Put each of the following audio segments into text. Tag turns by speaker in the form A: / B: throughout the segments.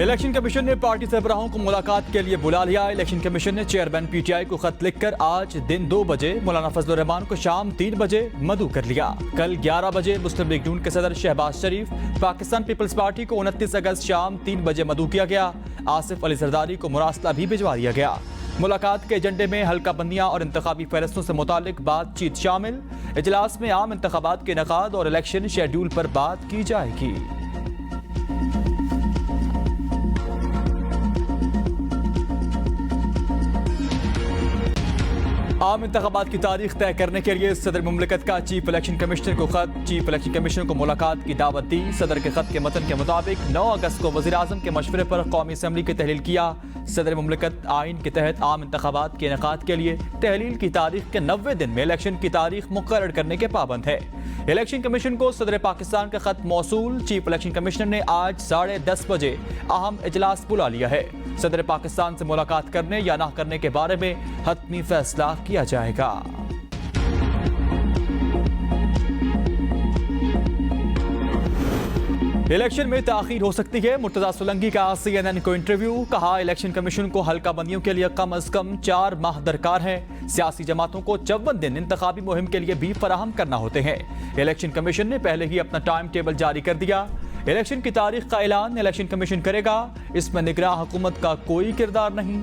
A: Election commission ने party सरबराहों को मुलाकात के लिए बुला लिया। इलेक्शन कमीशन ने चेयरमैन पीटीआई को खत लिखकर आज दिन 2 बजे, मौलाना फजलुर रहमान को शाम 3 बजे मदऊ कर लिया। कल 11 बजे मुस्लिम लीग नून के सदर शहबाज शरीफ, पाकिस्तान पीपल्स पार्टी को 29 अगस्त शाम 3 बजे मदऊ किया गया। आसिफ अली जरदारी को मुरासला भी भिजवा दिया गया। मुलाकात के एजेंडे में हल्का बंदियां और इंतखाबी फहरिस्तों से मुतालिक बातचीत शामिल। इजलास में आम इंतखाबात के इनेकाद और इलेक्शन शेड्यूल पर बात की जाएगी। आम इंतखाबात की तारीख तय करने के लिए सदर मुमलिकत का चीफ इलेक्शन कमिश्नर को खत। चीफ इलेक्शन कमिश्नर को मुलाकात की दावत दी। सदर के खत के मतन के मुताबिक 9 अगस्त को वज़ीर आज़म के मशवरे पर कौमी असम्बली की तहलील किया। सदर मुमलिकत आइन के तहत आम इंतखाबात के इनेकाद के लिए तहलील की तारीख के 90 दिन में इलेक्शन की तारीख मुकर्रर करने के पाबंद है। इलेक्शन कमीशन को सदर पाकिस्तान का खत मौसूल। चीफ इलेक्शन कमिश्नर ने आज 10:30 बजे अहम इजलास बुला लिया है। सदर पाकिस्तान से मुलाकात करने या ना करने के बारे में हतमी फैसला किया जाएगा। इलेक्शन में ताखीर हो सकती है। मुर्तजा सोलंकी का CNN को इंटरव्यू। कहा, इलेक्शन कमीशन को हल्का बंदियों के लिए कम अज कम 4 माह दरकार है। सियासी जमातों को 54 दिन इंतखाबी मुहिम के लिए भी फराहम करना होते हैं। इलेक्शन कमीशन ने पहले ही अपना टाइम टेबल जारी कर दिया। इलेक्शन की तारीख का ऐलान इलेक्शन कमीशन करेगा। इसमें निगरान हुकूमत का कोई किरदार नहीं।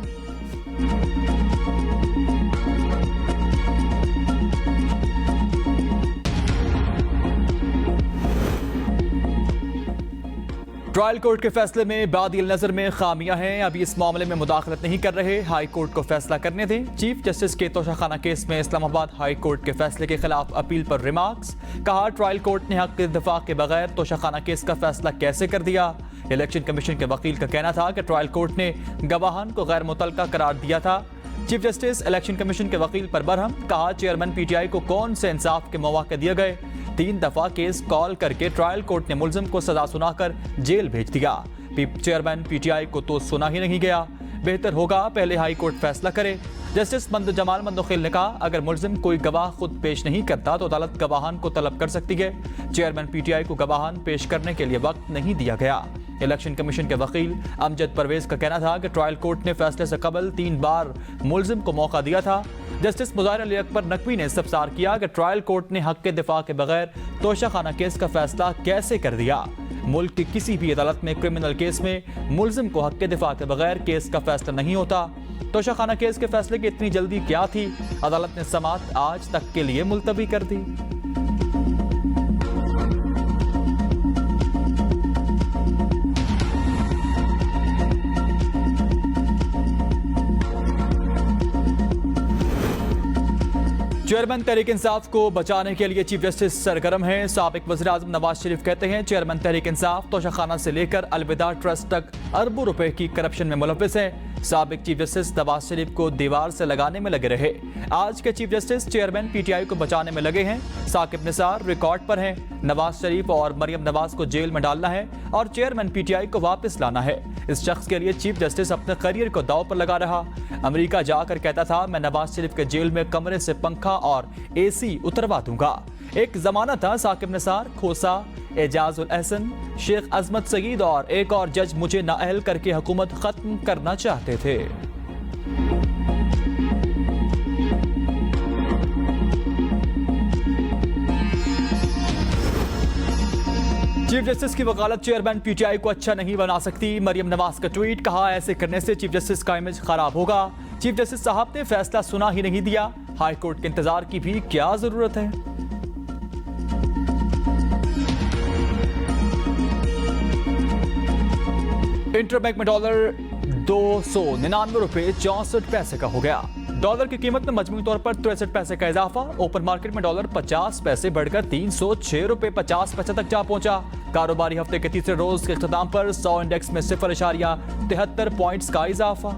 A: ट्रायल कोर्ट के फैसले में बादिल नजर में खामियां हैं। अभी इस मामले में मुदाखलत नहीं कर रहे। हाई कोर्ट को फैसला करने दें। चीफ जस्टिस के तोशाखाना केस में इस्लामाबाद हाई कोर्ट के फैसले के खिलाफ अपील पर रिमार्क्स। कहा, ट्रायल कोर्ट ने हक के दफा के बगैर तोशाखाना केस का फैसला कैसे कर दिया। इलेक्शन कमीशन के वकील का कहना था कि ट्रायल कोर्ट ने गवाहान को गैर मुतलका करार दिया था। चीफ जस्टिस इलेक्शन कमीशन के वकील पर बरहम। कहा, चेयरमैन पीटीआई को कौन से इंसाफ के मौके दिए गए। 3 दफा केस कॉल करके ट्रायल कोर्ट ने मुलजिम को सजा सुनाकर जेल भेज दिया। चेयरमैन पीटीआई को तो सुना ही नहीं गया। बेहतर होगा पहले हाई कोर्ट फैसला करे। जस्टिस जमाल मंदोखिल ने कहा, अगर मुलजिम कोई गवाह खुद पेश नहीं करता तो अदालत गवाहान को तलब कर सकती है। चेयरमैन पीटीआई को गवाहान पेश करने के लिए वक्त नहीं दिया गया। इलेक्शन कमीशन के वकील अमजद परवेज का कहना था कि ट्रायल कोर्ट ने फैसले से कबल 3 बार मुलजिम को मौका दिया था। जस्टिस मुज़ाहिर अली अकबर नकवी ने इस्तफसार किया कि ट्रायल कोर्ट ने हक के दिफा के बगैर तोशाखाना केस का फैसला कैसे कर दिया। मुल्क की किसी भी अदालत में क्रिमिनल केस में मुलजिम को हक के दिफा के बगैर केस का फैसला नहीं होता। तोशाखाना केस के फैसले की इतनी जल्दी क्या थी। अदालत ने समाअत आज तक के लिए मुलतवी कर दी। चेयरमैन तहरीक इंसाफ को बचाने के लिए चीफ जस्टिस सरगर्म हैं। साबिक वज़ीर आज़म नवाज शरीफ कहते हैं, चेयरमैन तहरीक इंसाफ तोशाखाना से लेकर अलविदा ट्रस्ट तक अरबों रुपए की करप्शन में मुलव्विस है। साबिक चीफ जस्टिस नवाज शरीफ को दीवार से लगाने में लगे रहे। आज के चीफ जस्टिस चेयरमैन पीटीआई को बचाने में लगे हैं। साकिब निसार रिकॉर्ड पर हैं। नवाज शरीफ और मरियम नवाज को जेल में डालना है और चेयरमैन पीटीआई को वापस लाना है। इस शख्स के लिए चीफ जस्टिस अपने करियर को दांव पर लगा रहा। अमेरिका जाकर कहता था, मैं नवाज शरीफ के जेल में कमरे से पंखा और AC उतरवा दूंगा। एक जमाना था साकिब निसार, खोसा, एजाजुल एहसन, शेख अजमत सईद और एक और जज मुझे नाअहल करके हुकूमत खत्म करना चाहते थे। चीफ जस्टिस की वकालत चेयरमैन पीटीआई को अच्छा नहीं बना सकती। मरियम नवाज का ट्वीट। कहा, ऐसे करने से चीफ जस्टिस का इमेज खराब होगा। चीफ जस्टिस साहब ने फैसला सुना ही नहीं दिया। हाई कोर्ट के इंतजार की भी क्या जरूरत है। इंटरबैंक में डॉलर 299 रुपए 64 पैसे का हो गया। डॉलर की कीमत में मजमूई तौर पर 63 पैसे का इजाफा। ओपन मार्केट में डॉलर 50 पैसे बढ़कर 306 रुपए 50 पैसे तक जा पहुंचा। कारोबारी हफ्ते के तीसरे रोज के इख्तिताम पर 100 इंडेक्स में 0.73 पॉइंट्स का इजाफा।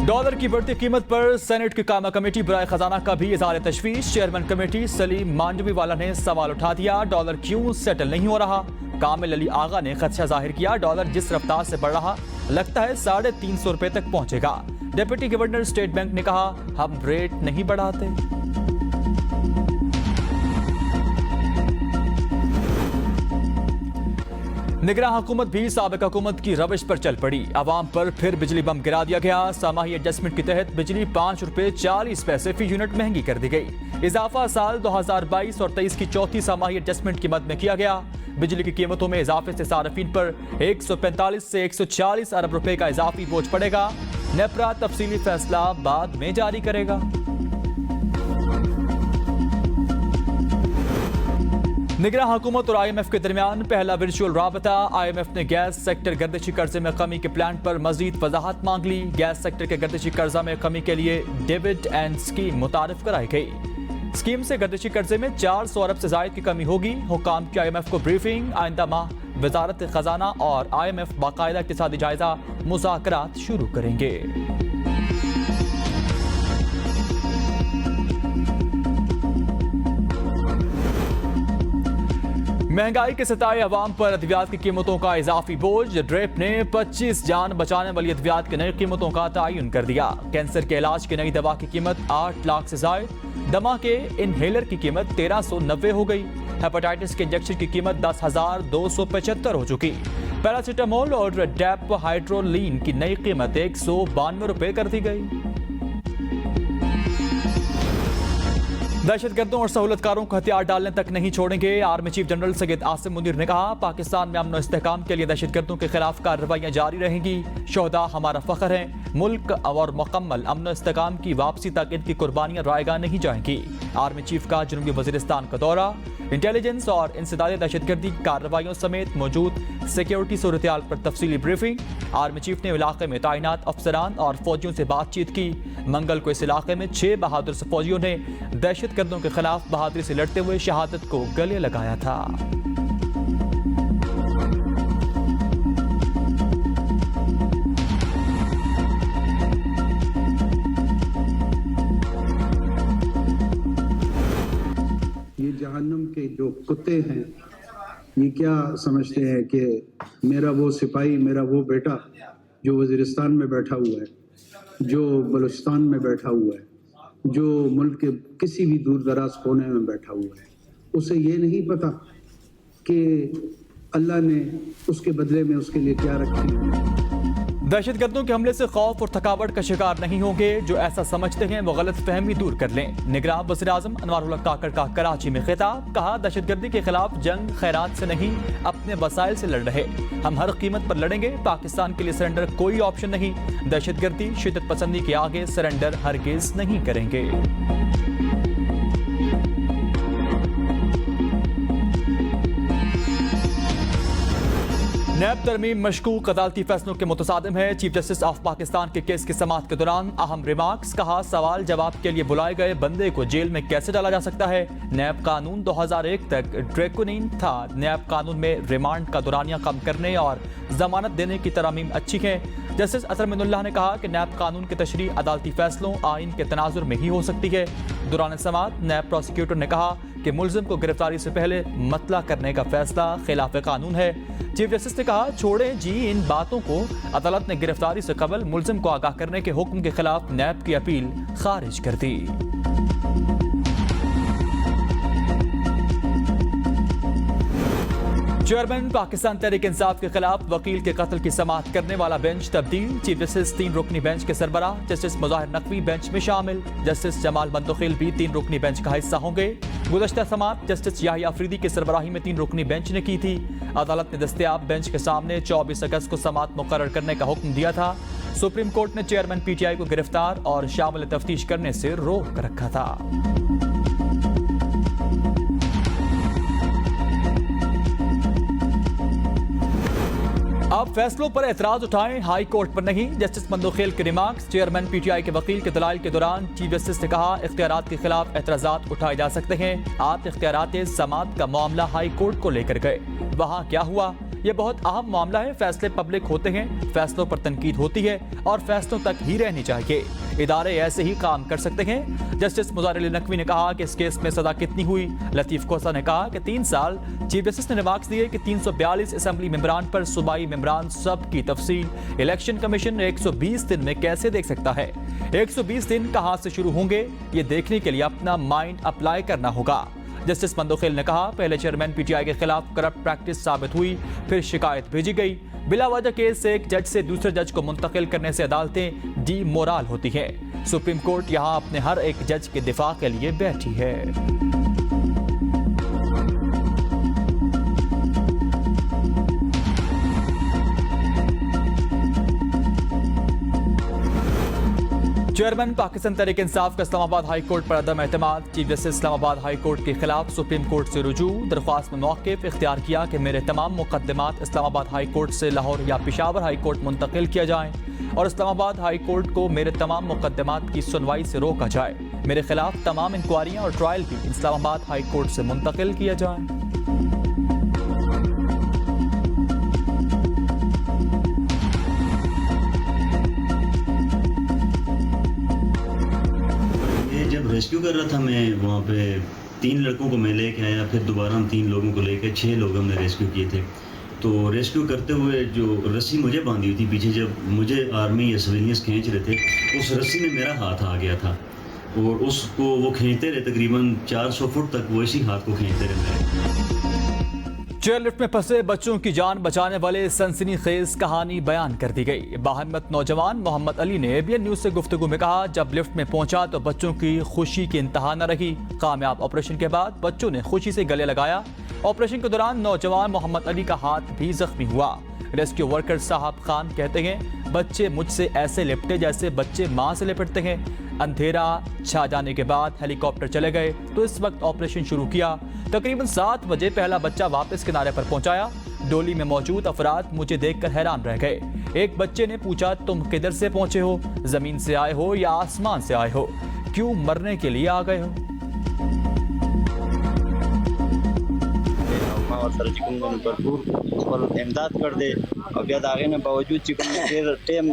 A: डॉलर की बढ़ती कीमत पर सेनेट की कायमा कमेटी बराए खजाना का भी इज़हार तशवीश। चेयरमैन कमेटी सलीम मांडवीवाला ने सवाल उठा दिया, डॉलर क्यों सेटल नहीं हो रहा। कामिल अली आगा ने खदशा जाहिर किया, डॉलर जिस रफ्तार से बढ़ रहा लगता है 350 रुपए तक पहुंचेगा। डिप्टी गवर्नर स्टेट बैंक ने कहा, हम रेट नहीं बढ़ाते। निगरान हुकूमत भी साबिक हुकूमत की रविश पर चल पड़ी। आवाम पर फिर बिजली बम गिरा दिया गया। समाही एडजस्टमेंट के तहत बिजली 5 रुपए 40 पैसे फी यूनिट महंगी कर दी गई। इजाफा साल 2022 और 23 की चौथी समाही एडजस्टमेंट की मद में किया गया। बिजली की कीमतों में इजाफे से सार्फिन पर 145 से 140 अरब रुपए का इजाफी बोझ पड़ेगा। नेपरा तफसीली फैसला बाद में जारी करेगा। निगरान हुकूमत और IMF के दरमियान पहला वर्चुअल राबता। IMF ने गैस सेक्टर गर्दिशी कर्जे में कमी के प्लान पर मजीद वजाहत मांग ली। गैस सेक्टर के गर्दिशी कर्जा में कमी के लिए डिविडेंड स्कीम मुतारिफ कराई गई। स्कीम से गर्दिशी कर्जे में 400 अरब से जायद की कमी होगी। हुकाम की IMF को ब्रीफिंग। आइंदा माह वजारत खजाना और IMF बाकायदा इक़्तिसादी जायजा मुज़ाकरात शुरू करेंगे। महंगाई के सताए अवाम पर अद्वियात की कीमतों का इजाफी बोझ। ड्रेप ने 25 जान बचाने वाली अद्वियात की नई कीमतों का तयन कर दिया। कैंसर के इलाज की नई दवा की कीमत 8 लाख से जायद। दमा के इनहेलर की कीमत 1390 हो गई। हेपेटाइटिस के इंजेक्शन की कीमत 10,275 हो चुकी। पैरासीटामोल और डेप हाइड्रोलिन की नई कीमत 192 रुपए कर दी गई। दहशतगर्दों और सहूलतकारों को हथियार डालने तक नहीं छोड़ेंगे। Army chief general Syed Asim Munir ने कहा, पाकिस्तान में अमन और इस्तेहकाम के लिए दहशतगर्दों के खिलाफ कार्रवाइयां जारी रहेंगी। शोहदा हमारा फख्र है। मुल्क और मुकम्मल अमन और इस्तेहकाम की वापसी तक इनकी कुर्बानियां रायगा नहीं जाएंगी। आर्मी चीफ का जनूबी वजीरिस्तान का दौरा। इंटेलिजेंस और इंसदादी दहशतगर्दी कार्रवाइयों समेत मौजूद सिक्योरिटी सूरत-ए-हाल पर तफसीली ब्रीफिंग। आर्मी चीफ ने इलाके में तैनात अफसरान और फौजियों से बातचीत की। मंगल को इस इलाके में 6 बहादुर फौजियों ने दहशतगर्दों के खिलाफ बहादुरी से लड़ते हुए शहादत को गले लगाया था।
B: ये जहन्नुम के जो कुत्ते हैं, ये क्या समझते हैं कि मेरा वो सिपाही, मेरा वो बेटा जो वजीरिस्तान में बैठा हुआ है, जो बलूचिस्तान में बैठा हुआ है, जो मुल्क के किसी भी दूर दराज कोने में बैठा हुआ है, उसे ये नहीं पता कि अल्लाह ने उसके बदले में उसके लिए क्या रखी है।
A: दहशतगर्दों के हमले से खौफ और थकावट का शिकार नहीं होंगे। जो ऐसा समझते हैं वो गलत फहमी दूर कर लें। निगरान वज़ीर आज़म अनवारुल हक काकड़ का कराची में खिताब। कहा, दहशतगर्दी के खिलाफ जंग खैरात से नहीं, अपने वसाइल से लड़ रहे। हम हर कीमत पर लड़ेंगे। पाकिस्तान के लिए सरेंडर कोई ऑप्शन नहीं। दहशतगर्दी शिद्दत पसंदी के आगे सरेंडर हरगिज नहीं करेंगे। नैब तरमीम मशकूक अदालती फैसलों के मुतसादिम है। चीफ जस्टिस ऑफ पाकिस्तान के केस की समाअत के दौरान अहम रिमार्क्स। कहा, सवाल जवाब के लिए बुलाए गए बंदे को जेल में कैसे डाला जा सकता है। नैब कानून 2001 तक ड्रैकोनिन था। नैब कानून में रिमांड का दौरानिया कम करने और जमानत देने की तरमीम अच्छी है। जस्टिस अतर मिनुल्लाह ने कहा कि नैब कानून की तशरीह अदालती फैसलों आइन के तनाजुर में ही हो सकती है। दौरान समाअत नैब प्रोसिक्यूटर ने कहा कि मुल्जिम को गिरफ्तारी से पहले मतला करने का फैसला खिलाफ कानून है। चीफ जस्टिस ने कहा, छोड़ें जी इन बातों को। अदालत ने गिरफ्तारी से कबल मुल्जिम को आगाह करने के हुक्म के खिलाफ नैब की अपील खारिज कर दी। चेयरमैन पाकिस्तान तहरीक इंसाफ के खिलाफ वकील के कत्ल की समाअत करने वाला बेंच तब्दील। चीफ जस्टिस 3 रुकनी बेंच के सरबराह जस्टिस मुज़ाहिर नकवी बेंच में शामिल। जस्टिस जमाल मंतखिल भी 3 रुकनी बेंच का हिस्सा होंगे। गुज़श्ता समाअत जस्टिस याहिया अफरीदी की सरबराही में 3 रुकनी बेंच ने की थी। अदालत ने दस्तयाब बेंच के सामने 24 अगस्त को समाअत मुकर्रर करने का हुक्म दिया था। सुप्रीम कोर्ट ने चेयरमैन PTI को गिरफ्तार और शामिल तफ्तीश करने से रोक रखा था। अब फैसलों पर एतराज उठाएं, हाई कोर्ट पर नहीं। जस्टिस मंदोखेल के रिमार्क्स। चेयरमैन PTI के वकील के दलाइल के दौरान चीफ जस्टिस ने कहा, इख्तियारात के खिलाफ एतराजात उठाए जा सकते हैं। आप इख्तियारात समाअत का मामला हाई कोर्ट को लेकर गए, वहां क्या हुआ? यह बहुत अहम मामला है। फैसले पब्लिक होते हैं, फैसलों पर तनकीद होती है और फैसलों तक ही रहनी चाहिए। इदारे ऐसे ही काम कर सकते हैं। जस्टिस मुज़ाहिर अली नकवी ने कहा कि इस केस में सजा कितनी हुई। लतीफ कोसा ने कहा कि 3 साल। चीफ जस्टिस ने रिमार्क्स दिए कि 342 असेंबली मेंबरान पर सूबाई मेंबरान सब की तफसील इलेक्शन कमीशन 120 दिन में कैसे देख सकता है। 120 दिन कहां से शुरू होंगे, ये देखने के लिए अपना माइंड अप्लाई करना होगा। जस्टिस मंदोखेल ने कहा, पहले चेयरमैन पीटीआई के खिलाफ करप्ट प्रैक्टिस साबित हुई, फिर शिकायत भेजी गई। बिला वजह केस से एक जज से दूसरे जज को मुंतकिल करने से अदालतें डीमोरल होती हैं। सुप्रीम कोर्ट यहां अपने हर एक जज के दिफा के लिए बैठी है। चेयरमैन पाकिस्तान तहरीक इंसाफ का इस्लामाबाद हाई कोर्ट पर अदम एतमाद। Chief justice Islamabad high court के खिलाफ सुप्रीम कोर्ट से रुजू। दरख्वास्त में मौक़िफ़ इख्तियार किया कि मेरे तमाम मुकदमात इस्लामाबाद हाई कोर्ट से लाहौर या पेशावर हाई कोर्ट मुंतकिल किया जाएं और इस्लामाबाद हाई कोर्ट को मेरे तमाम मुकदमात की सुनवाई से रोका जाए। मेरे खिलाफ तमाम इंक्वायरियाँ और ट्रायल भी इस्लामाबाद हाई कोर्ट से मुंतकिल किया जाए।
C: रेस्क्यू कर रहा था मैं, वहाँ पे 3 लड़कों को मैं लेके आया, फिर दोबारा हम 3 लोगों को लेके 6 लोग हमने रेस्क्यू किए थे। तो रेस्क्यू करते हुए जो रस्सी मुझे बांधी हुई थी पीछे, जब मुझे आर्मी या सिविलियंस खींच रहे थे, उस रस्सी में मेरा हाथ आ गया था और उसको वो खींचते रहे तकरीबन 400 फुट तक, वो इसी हाथ को खींचते रहे मेरे।
A: चेयरलिफ्ट में फंसे बच्चों की जान बचाने वाले सनसनीखेज कहानी बयान कर दी गई। बाहिम्मत नौजवान मोहम्मद अली ने एबीएन न्यूज से गुफ्तगू में कहा, जब लिफ्ट में पहुंचा तो बच्चों की खुशी की इंतहा न रही। कामयाब ऑपरेशन के बाद बच्चों ने खुशी से गले लगाया। ऑपरेशन के दौरान नौजवान मोहम्मद अली का हाथ भी जख्मी हुआ। रेस्क्यू वर्कर साहब खान कहते हैं, बच्चे मुझसे ऐसे लिपटे जैसे बच्चे माँ से लिपटते हैं। अंधेरा छा जाने के बाद हेलीकॉप्टर चले गए तो इस वक्त ऑपरेशन शुरू किया। तकरीबन 7 बजे पहला बच्चा वापस किनारे पर पहुंचाया। डोली में मौजूद अफराद मुझे देखकर हैरान रह गए। एक बच्चे ने पूछा, तुम किधर से पहुंचे हो? जमीन से आए हो या आसमान से आए हो? क्यों मरने के लिए आ गए हो?
D: भरपूर इमदाद कर दे और बिया दागे ने बावजूद चिकन फिर टेम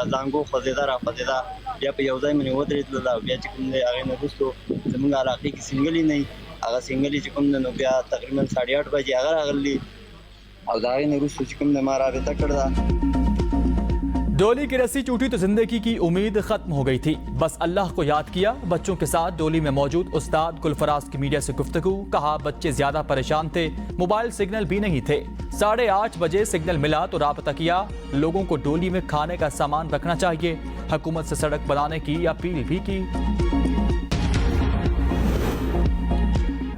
D: दांगो खजेदा रा खजेदा या पे यौजाय में वदरित ला बिया चिकन ने आगे ने दोस्तों जमुंगा इलाके की सिंगल ही नहीं अगर सिंगल ही चिकन ने बिया तकरीबन 8:30 बजे अगर अगली और दागे ने रुस चिकन ने मारा बे तक करदा।
A: डोली की रस्सी टूटी तो जिंदगी की उम्मीद खत्म हो गई थी। बस अल्लाह को याद किया। बच्चों के साथ डोली में मौजूद उस्ताद गुलफराज की मीडिया से गुफ्तगू। कहा, बच्चे ज्यादा परेशान थे, मोबाइल सिग्नल भी नहीं थे। 8:30 बजे सिग्नल मिला तो राबता किया। लोगों को डोली में खाने का सामान रखना चाहिए। हुकूमत से सड़क बनाने की अपील भी की।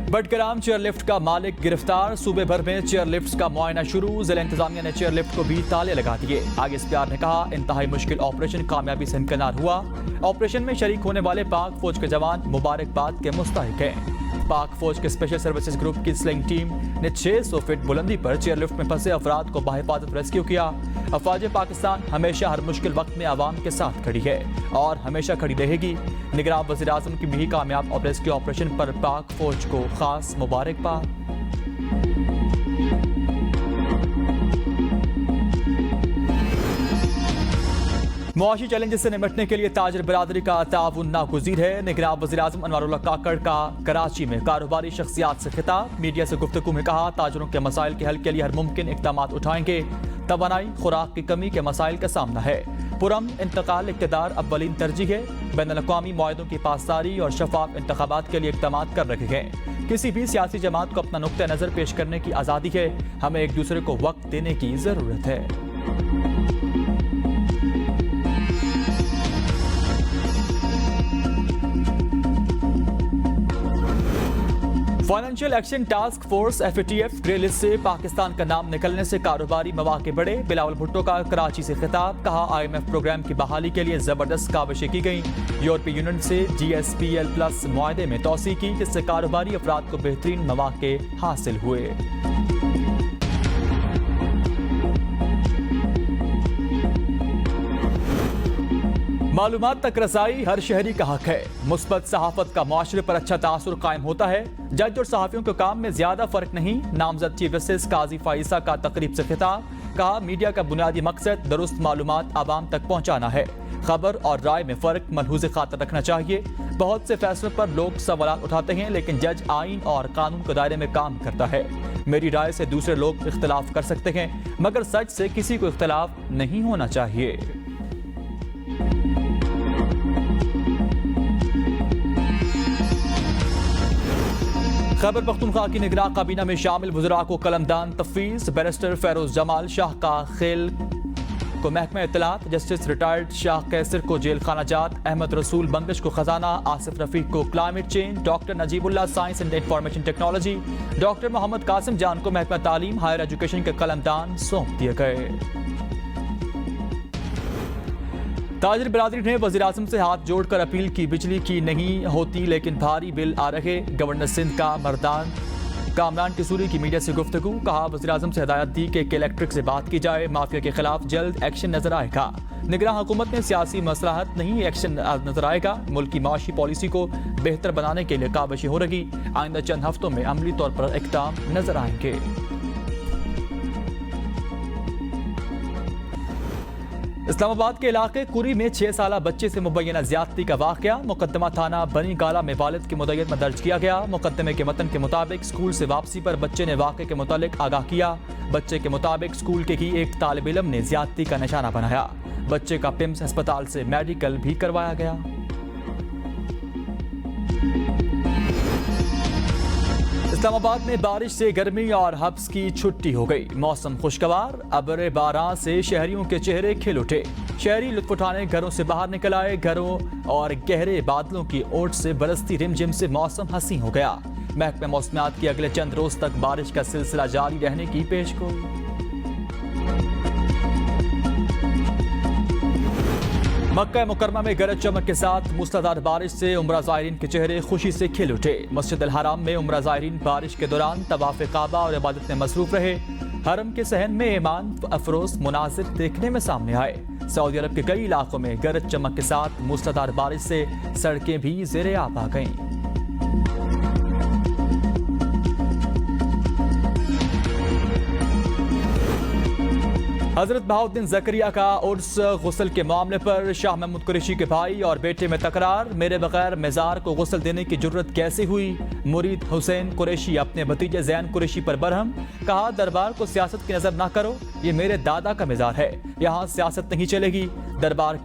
A: बडग्राम चेयरलिफ्ट का मालिक गिरफ्तार। सूबे भर में चेयरलिफ्ट का मुआयना शुरू। जिला इंतजामिया ने चेयरलिफ्ट को भी ताले लगा दिए। आगे प्यार ने कहा, इंतहाई मुश्किल ऑपरेशन कामयाबी से इनकनार हुआ। ऑपरेशन में शरीक होने वाले पाक फौज के जवान मुबारकबाद के मुस्तहिक हैं। पाक फौज के स्पेशल सर्विसेज ग्रुप की स्लिंग टीम ने 600 फीट बुलंदी पर चेयरलिफ्ट में फंसे अफराद को बाहिफाजत रेस्क्यू किया। अफवाज पाकिस्तान हमेशा हर मुश्किल वक्त में आवाम के साथ खड़ी है और हमेशा खड़ी रहेगी। निगरान वज़ीर आज़म की भी कामयाब रेस्क्यू ऑपरेशन पर पाक फौज को खास मुबारकबाद। मुआशी चैलेंजेस से निपटने के लिए ताजर बरादरी का ताउन नागुज़ीर है। निगरान वज़ीर आज़म अनवारुल्लाह काकड़ का कराची में कारोबारी शख्सियात से खिताब। मीडिया से गुफ्तगू में कहा, ताजरों के मसाइल के हल के लिए हर मुमकिन इक़दाम उठाएंगे। तवानाई खुराक की कमी के मसाइल का सामना है। पुरम इंतकाल इक़्तिदार अव्वलीन तरजीह है। बैनुल-अक़वामी मुआहदों की पासदारी और शफाफ इंतखाबात के लिए इक़दाम कर रखे हैं। किसी भी सियासी जमात को अपना नुक्ता नज़र पेश करने की आज़ादी है। हमें एक दूसरे को वक्त देने की ज़रूरत है। Financial action task force FATF grey list से पाकिस्तान का नाम निकलने से कारोबारी मौके बढ़े। बिलावल भुट्टो का कराची से खिताब। कहा, IMF प्रोग्राम की बहाली के लिए जबरदस्त काविशें की गई। यूरोपीय यूनियन से GSPL+ मुआहदे में तोसी की, जिससे कारोबारी अफराद को बेहतरीन मौके हासिल हुए। मालूमात तक रसाई हर शहरी का हक है। मुस्बत सहाफत का माशरे पर अच्छा तासुर कायम होता है। जज और सहाफियों के काम में ज्यादा फर्क नहीं। नामजद चीफ जस्टिस काजी फाइसा का तकरीब से खिताब। कहा, मीडिया का बुनियादी मकसद दुरुस्त मालूमात आवाम तक पहुंचाना है। खबर और राय में फर्क मलहूज़ खातर रखना चाहिए। बहुत से फैसलों पर लोग सवाल उठाते हैं, लेकिन जज आइन और कानून के दायरे में काम करता है। मेरी राय से दूसरे लोग इख्तलाफ कर सकते हैं, मगर सच से किसी को इख्तलाफ नहीं होना चाहिए। खैबर पख्तूनख्वा की निगरान काबीना में शामिल वज़रा को कलमदान तफवीज़। बैरिस्टर फेरोज जमाल शाह का खेल को महकमा इत्तलात, जस्टिस रिटायर्ड शाह कैसर को जेल खाना जात, अहमद रसूल बंगश को खजाना, आसिफ रफीक को climate change, doctor Najibullah science and information technology, doctor Mohammad Qasim Jan को महकमा तालीम हायर एजुकेशन के कलमदान सौंप दिए गए। ताजिर बिरादरी ने वज़ीर आज़म से हाथ जोड़कर अपील की, बिजली की नहीं होती लेकिन भारी बिल आ रहे। गवर्नर सिंध का कामरान किसूरी की मीडिया से गुफ्तगू, कहा वज़ीर आज़म से हिदायत दी कि इलेक्ट्रिक से बात की जाए, माफिया के खिलाफ जल्द एक्शन नजर आएगा। निगरान हुकूमत में सियासी मसलाहत नहीं, एक्शन नजर आएगा। मुल्क की माशी पॉलिसी को बेहतर बनाने के लिए काबशी हो रही, आइंदा चंद हफ्तों में अमली तौर पर इक़दाम नजर आएंगे। इस्लामाबाद के इलाके कुरी में 6 साला बच्चे से मुबैना ज्यादती का वाकया, मुकदमा थाना बनी गाला में वालिद की मुद्दत में दर्ज किया गया। मुकदमे के मतन के मुताबिक स्कूल से वापसी पर बच्चे ने वाक़े के मुतालिक आगाह किया। बच्चे के मुताबिक स्कूल के ही एक तालिब इल्म ने ज्यादती का निशाना बनाया। बच्चे का पिम्स अस्पताल से मेडिकल भी करवाया गया। इस्लामाबाद में बारिश से गर्मी और हब्स की छुट्टी हो गई, मौसम खुशगवार। अबरे बारां से शहरियों के चेहरे खिल उठे, शहरी लुत्फ उठाने घरों से बाहर निकल आए। घरों और गहरे बादलों की ओट से बरसती रिमझिम से मौसम हंसी हो गया। महकमा मौसमियात की अगले चंद रोज तक बारिश का सिलसिला जारी रहने की पेशगोई। मक्का मुकरमा में गरज चमक के साथ मूसलाधार बारिश से उम्रा ज़ायरीन के चेहरे खुशी से खिल उठे। मस्जिद अल हराम में उम्रा ज़ायरीन बारिश के दौरान तवाफ़ काबा और इबादत में मसरूफ रहे। हरम के सहन में ईमान अफरोज मुनाजिर देखने में सामने आए। सऊदी अरब के कई इलाकों में गरज चमक के साथ मूसलाधार बारिश से सड़कें भी ज़ेरे आब आ गईं। हजरत बहाउद्दीन ज़करिया का उर्स गुस्ल के मामले पर शाह महमूद कुरैशी के भाई और बेटे में तकरार। मेरे बगैर मेज़ार को गुस्ल देने की जुर्रत कैसे हुई? मुरीद हुसैन कुरैशी अपने भतीजे ज़ैन कुरैशी पर बरहम, कहा दरबार को सियासत की नजर ना करो, ये मेरे दादा का मेज़ार है, यहाँ सियासत नहीं चलेगी। दरबार